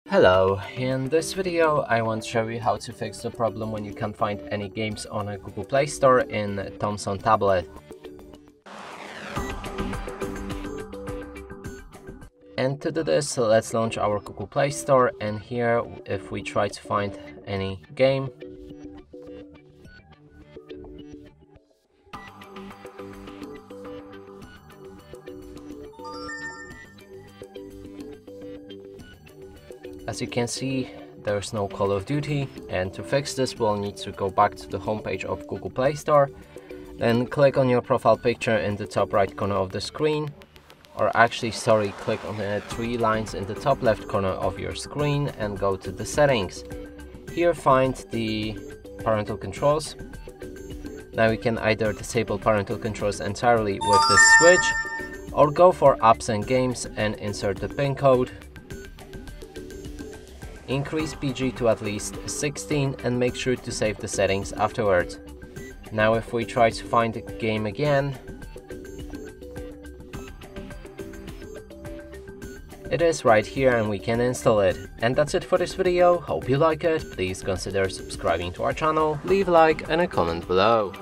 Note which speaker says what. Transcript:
Speaker 1: Hello, in this video I want to show you how to fix the problem when you can't find any games on a Google Play Store in Thomson tablet. And to do this, let's launch our Google Play Store, and here if we try to find any game, as you can see, there's no Call of Duty, and to fix this we'll need to go back to the homepage of Google Play Store, then click on your profile picture in the top right corner of the screen, or actually click on the three lines in the top left corner of your screen and go to the settings. Here find the parental controls. Now we can either disable parental controls entirely with this switch, or go for apps and games and insert the PIN code. Increase PG to at least 16 and make sure to save the settings afterwards. Now if we try to find the game again, it is right here and we can install it. And that's it for this video. Hope you like it. Please consider subscribing to our channel, leave a like and a comment below.